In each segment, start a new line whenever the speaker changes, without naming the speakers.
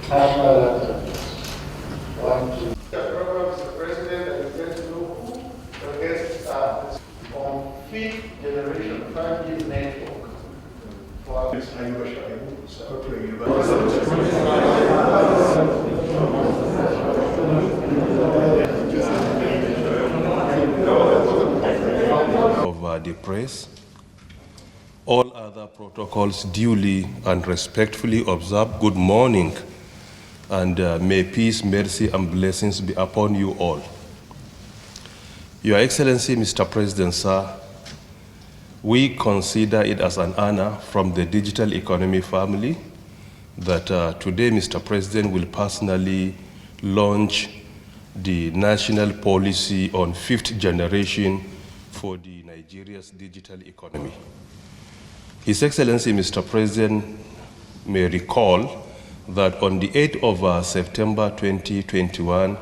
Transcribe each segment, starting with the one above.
Mr. President, I would like to know who the guests are on fifth generation 5G network.
Of the press, all other protocols duly and respectfully observed. Good morning, and may peace, mercy, and blessings be upon you all. Your Excellency, Mr. President, sir, we consider it as an honor from the digital economy family that today Mr. President will personally launch the national policy on fifth generation for the Nigeria's digital economy. His Excellency, Mr. President, may recall that on the 8th of September 2021,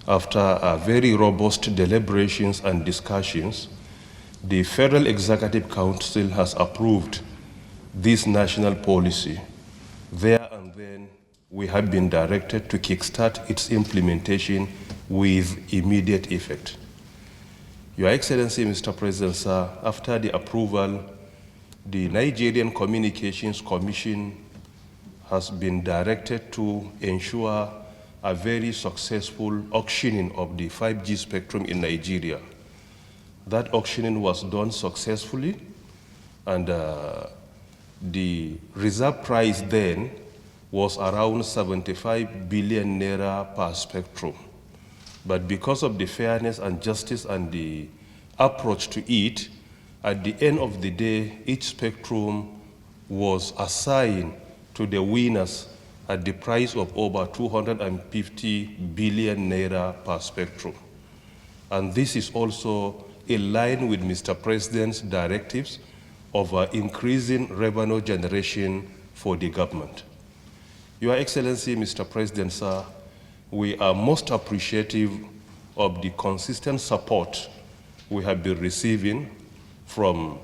after very robust deliberations and discussions, the Federal Executive Council has approved this national policy. There and then, we have been directed to kickstart its implementation with immediate effect. Your Excellency, Mr. President, sir, after the approval, the Nigerian Communications Commission has been directed to ensure a very successful auctioning of the 5G spectrum in Nigeria. That auctioning was done successfully, and the reserve price then was around 75 billion naira per spectrum. But because of the fairness and justice and the approach to it, at the end of the day, each spectrum was assigned to the winners at the price of over 250 billion naira per spectrum. And this is also in line with Mr. President's directives of increasing revenue generation for the government. Your Excellency, Mr. President, sir, we are most appreciative of the consistent support we have been receiving from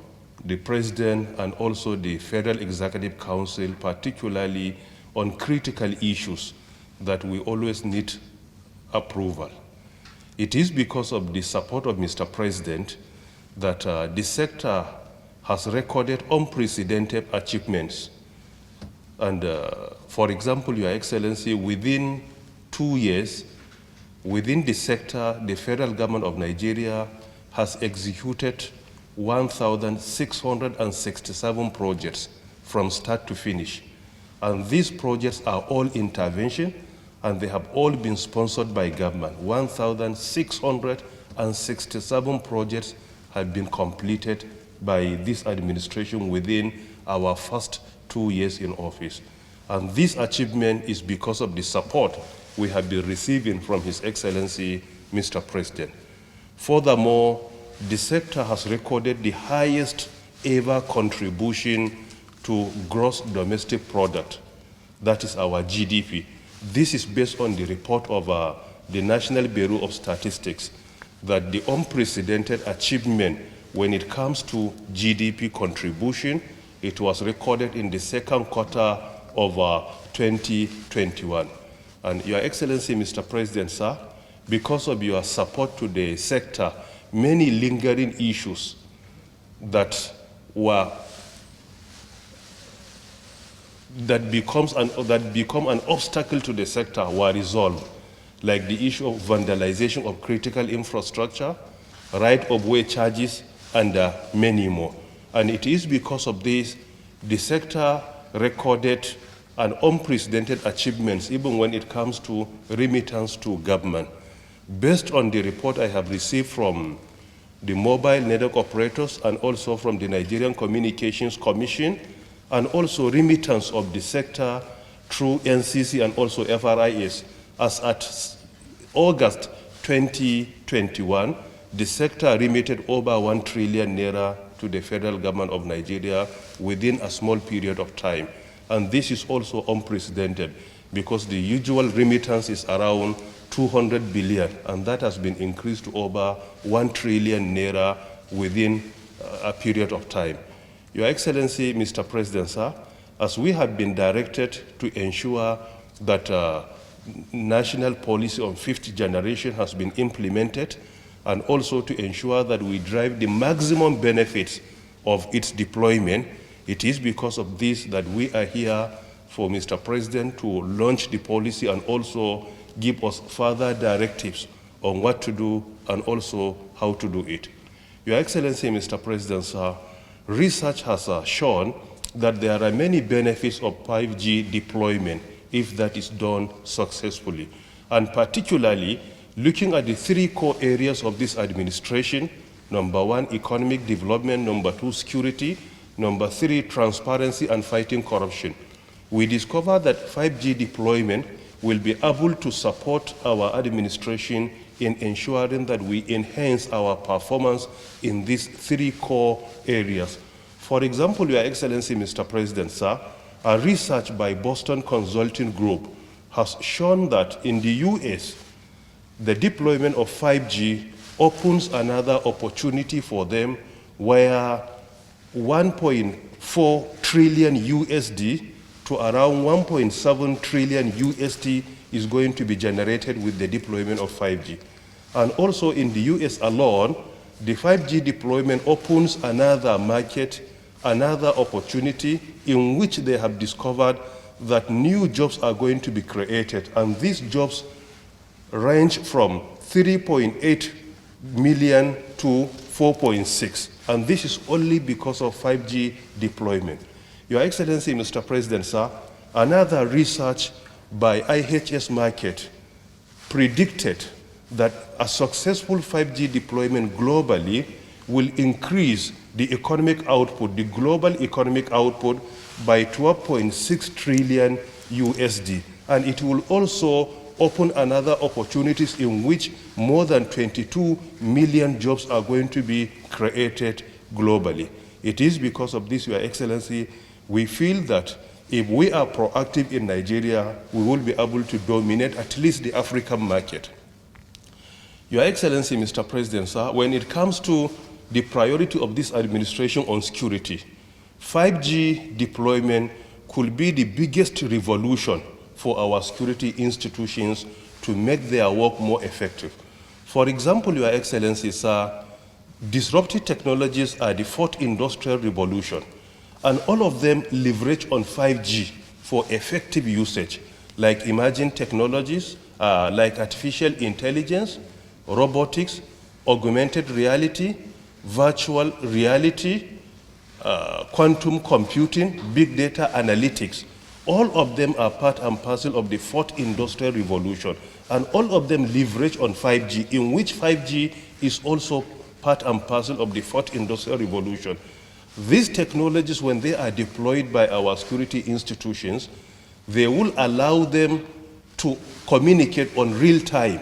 the President and also the Federal Executive Council, particularly on critical issues that we always need approval. It is because of the support of Mr. President that the sector has recorded unprecedented achievements. And for example, Your Excellency, within 2 years, within the sector, the federal government of Nigeria has executed 1,667 projects from start to finish. And these projects are all intervention, and they have all been sponsored by government. 1,667 projects have been completed by this administration within our first 2 years in office. And this achievement is because of the support we have been receiving from His Excellency, Mr. President. Furthermore, the sector has recorded the highest ever contribution to gross domestic product, that is our GDP. This is based on the report of the National Bureau of Statistics, that the unprecedented achievement when it comes to GDP contribution, it was recorded in the second quarter of 2021. And Your Excellency, Mr. President, sir, because of your support to the sector, many lingering issues that become an obstacle to the sector were resolved, like the issue of vandalization of critical infrastructure, right-of-way charges, and many more. And it is because of this, the sector recorded an unprecedented achievements even when it comes to remittance to government. Based on the report I have received from the mobile network operators and also from the Nigerian Communications Commission, and also remittance of the sector through NCC and also FRIS, as at August 2021, the sector remitted over 1 trillion naira to the federal government of Nigeria within a small period of time. And this is also unprecedented because the usual remittance is around 200 billion, and that has been increased to over 1 trillion naira within a period of time. Your Excellency, Mr. President, sir, as we have been directed to ensure that national policy on fifth generation has been implemented, and also to ensure that we drive the maximum benefits of its deployment. It is because of this that we are here for Mr. President to launch the policy and also give us further directives on what to do and also how to do it. Your Excellency, Mr. President, sir, research has shown that there are many benefits of 5G deployment if that is done successfully. And particularly, looking at the three core areas of this administration: number one, economic development; number two, security; number three, transparency and fighting corruption. We discovered that 5G deployment will be able to support our administration in ensuring that we enhance our performance in these three core areas. For example, Your Excellency, Mr. President, sir, a research by Boston Consulting Group has shown that in the US, the deployment of 5G opens another opportunity for them, where 1.4 trillion USD to around 1.7 trillion USD is going to be generated with the deployment of 5G. And also in the US alone, the 5G deployment opens another market, another opportunity in which they have discovered that new jobs are going to be created. And these jobs range from 3.8 million to 4.6. And this is only because of 5G deployment. Your Excellency, Mr. President, sir, another research by IHS Markit predicted that a successful 5G deployment globally will increase the economic output, the global economic output, by 12.6 trillion USD. And it will also open another opportunities in which more than 22 million jobs are going to be created globally. It is because of this, Your Excellency, we feel that if we are proactive in Nigeria, we will be able to dominate at least the African market. Your Excellency, Mr. President, sir, when it comes to the priority of this administration on security, 5G deployment could be the biggest revolution for our security institutions to make their work more effective. For example, Your Excellency, sir, disruptive technologies are the fourth industrial revolution, and all of them leverage on 5G for effective usage, like emerging technologies, like artificial intelligence, robotics, augmented reality, virtual reality, quantum computing, big data analytics. All of them are part and parcel of the fourth industrial revolution, and all of them leverage on 5G, in which 5G is also part and parcel of the fourth industrial revolution. These technologies, when they are deployed by our security institutions, they will allow them to communicate on real time.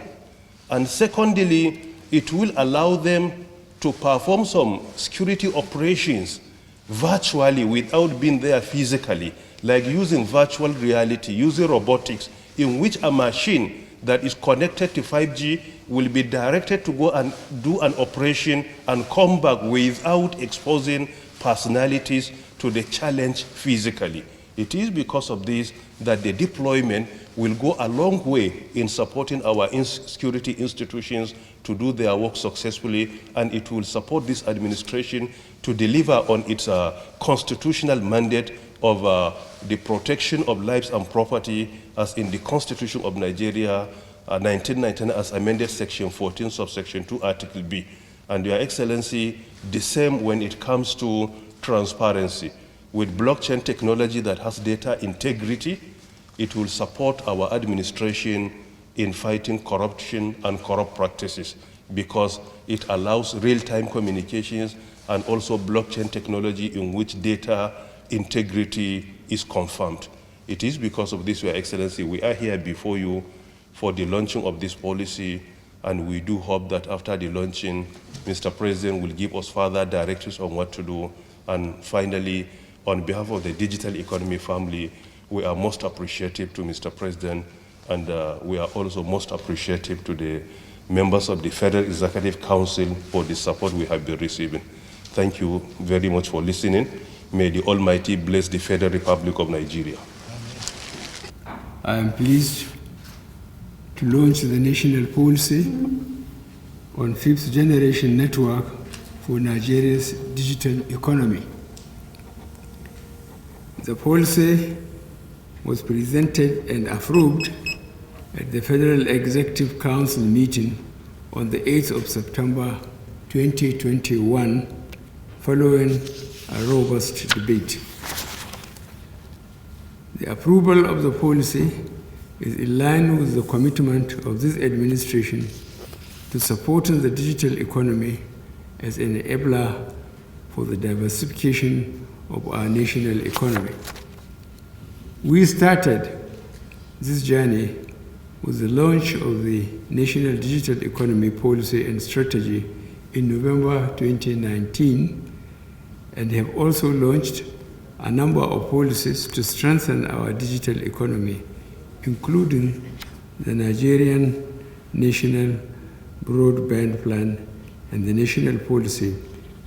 And secondly, it will allow them to perform some security operations virtually without being there physically, like using virtual reality, using robotics, in which a machine that is connected to 5G will be directed to go and do an operation and come back without exposing personalities to the challenge physically. It is because of this that the deployment will go a long way in supporting our security institutions to do their work successfully, and it will support this administration to deliver on its constitutional mandate of the protection of lives and property as in the Constitution of Nigeria, 1999, as amended Section 14, subsection 2, Article B. And Your Excellency, the same when it comes to transparency. With blockchain technology that has data integrity, it will support our administration in fighting corruption and corrupt practices, because it allows real-time communications and also blockchain technology in which data integrity is confirmed. It is because of this, Your Excellency, we are here before you for the launching of this policy, and we do hope that after the launching, Mr. President will give us further directives on what to do. And finally, on behalf of the digital economy family, we are most appreciative to Mr. President, and we are also most appreciative to the members of the Federal Executive Council for the support we have been receiving. Thank you very much for listening. May the Almighty bless the Federal Republic of Nigeria.
I am pleased to launch the national policy on fifth generation network for Nigeria's digital economy. The policy was presented and approved at the Federal Executive Council meeting on the 8th of September 2021, following a robust debate. The approval of the policy is in line with the commitment of this administration to supporting the digital economy as an enabler for the diversification of our national economy. We started this journey with the launch of the National Digital Economy Policy and Strategy in November 2019, and have also launched a number of policies to strengthen our digital economy, including the Nigerian National Broadband Plan and the National Policy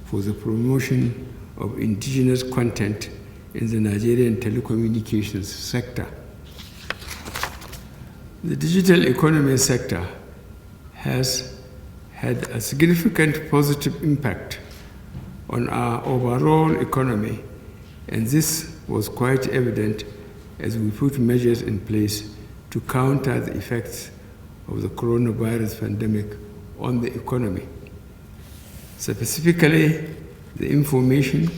for the Promotion of Indigenous Content in the Nigerian telecommunications sector. The digital economy sector has had a significant positive impact on our overall economy, and this was quite evident as we put measures in place to counter the effects of the coronavirus pandemic on the economy. Specifically, the information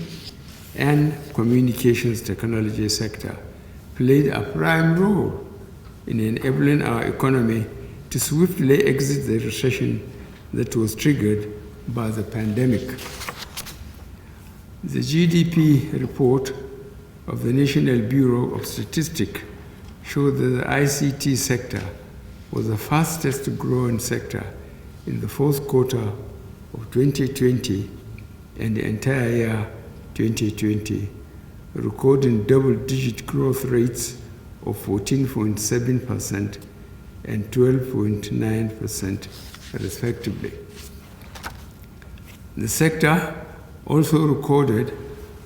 and communications technology sector played a prime role in enabling our economy to swiftly exit the recession that was triggered by the pandemic. The GDP report of the National Bureau of Statistics showed that the ICT sector was the fastest growing sector in the fourth quarter of 2020 and the entire year 2020, recording double-digit growth rates of 14.7% and 12.9% respectively. The sector also recorded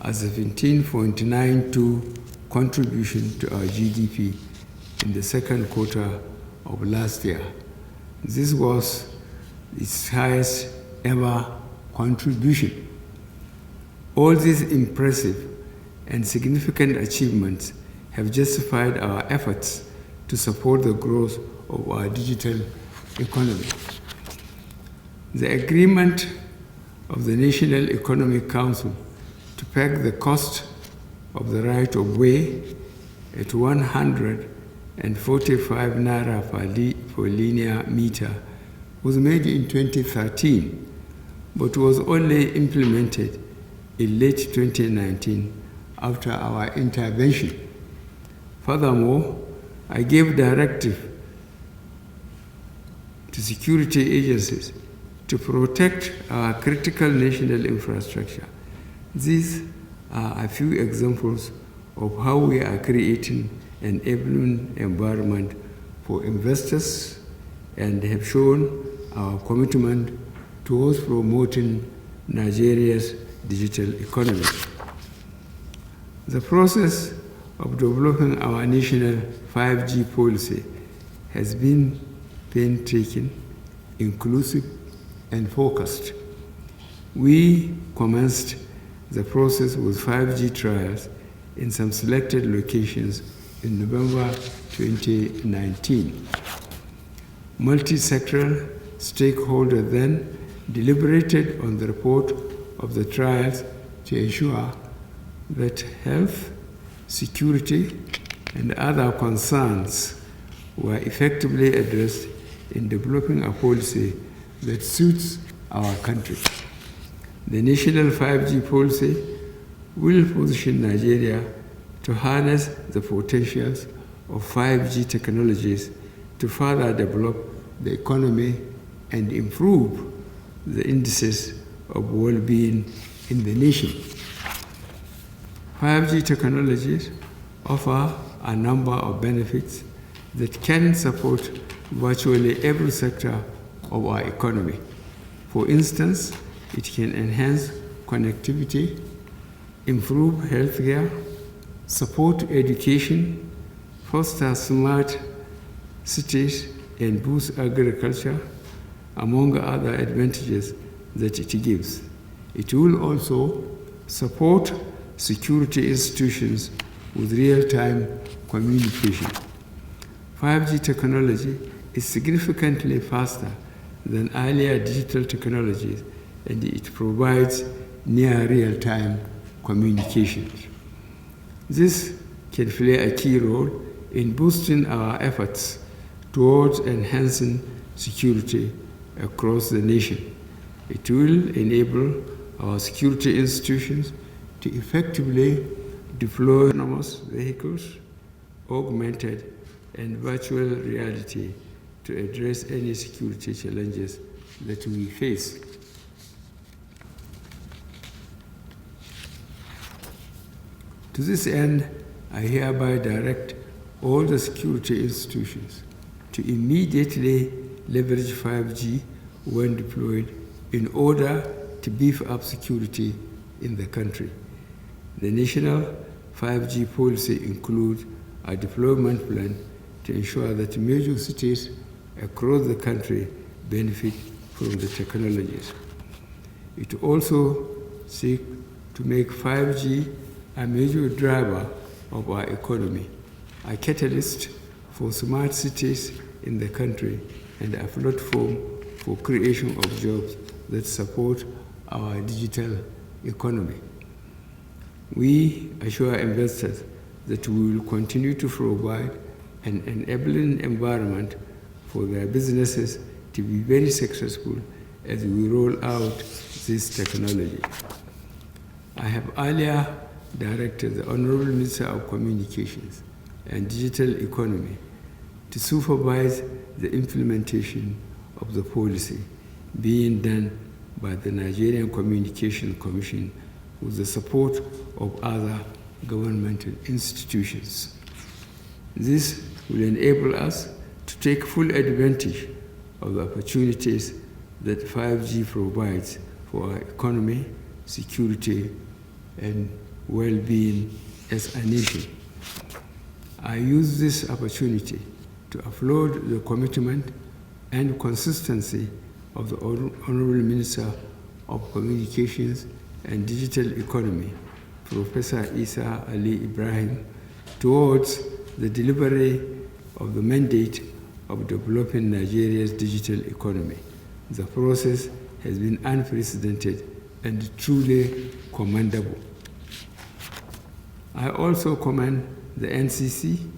a 17.92 contribution to our GDP in the second quarter of last year. This was its highest ever contribution. All these impressive and significant achievements have justified our efforts to support the growth of our digital economy. The agreement of the National Economic Council to peg the cost of the right of way at 145 naira per linear meter was made in 2013, but was only implemented in late 2019 after our intervention. Furthermore, I gave directive to security agencies to protect our critical national infrastructure. These are a few examples of how we are creating an enabling environment for investors and have shown our commitment towards promoting Nigeria's digital economy. The process of developing our national 5G policy has been painstaking, inclusive, and focused. We commenced the process with 5G trials in some selected locations in November 2019. Multi-sectoral stakeholders then deliberated on the report of the trials to ensure that health, security, and other concerns were effectively addressed in developing a policy that suits our country. The national 5G policy will position Nigeria to harness the potentials of 5G technologies to further develop the economy and improve the indices of well-being in the nation. 5G technologies offer a number of benefits that can support virtually every sector of our economy. For instance, it can enhance connectivity, improve healthcare, support education, foster smart cities, and boost agriculture, among other advantages that it gives. It will also support security institutions with real-time communication. 5G technology is significantly faster than earlier digital technologies, and it provides near real-time communications. This can play a key role in boosting our efforts towards enhancing security across the nation. It will enable our security institutions to effectively deploy autonomous vehicles, augmented and virtual reality to address any security challenges that we face. To this end, I hereby direct all the security institutions to immediately leverage 5G when deployed in order to beef up security in the country. The national 5G policy includes a deployment plan to ensure that major cities across the country benefit from the technologies. It also seeks to make 5G a major driver of our economy, a catalyst for smart cities in the country, and a platform for creation of jobs that support our digital economy. We assure investors that we will continue to provide an enabling environment for their businesses to be very successful as we roll out this technology. I have earlier directed the Honorable Minister of Communications and Digital Economy to supervise the implementation of the policy being done by the Nigerian Communications Commission with the support of other governmental institutions. This will enable us to take full advantage of the opportunities that 5G provides for our economy, security, and well-being as a nation. I use this opportunity to applaud the commitment and consistency of the Honorable Minister of Communications and Digital Economy, Professor Isa Ali Ibrahim, towards the delivery of the mandate of developing Nigeria's digital economy. The process has been unprecedented and truly commendable. I also commend the NCC,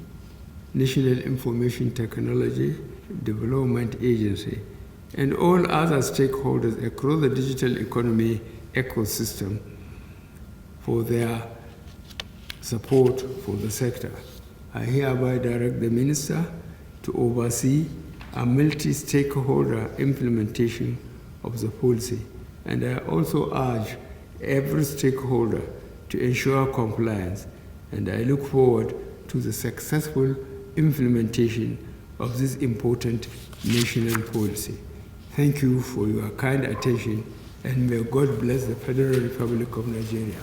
National Information Technology Development Agency, and all other stakeholders across the digital economy ecosystem for their support for the sector. I hereby direct the Minister to oversee a multi-stakeholder implementation of the policy, and I also urge every stakeholder to ensure compliance, and I look forward to the successful implementation of this important national policy. Thank you for your kind attention, and may God bless the Federal Republic of Nigeria.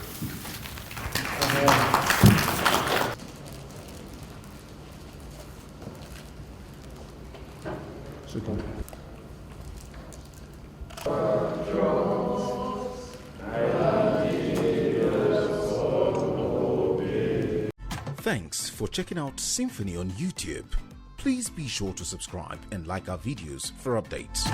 Thanks for checking out SYMFONI on YouTube. Please be sure to subscribe and like our videos for updates.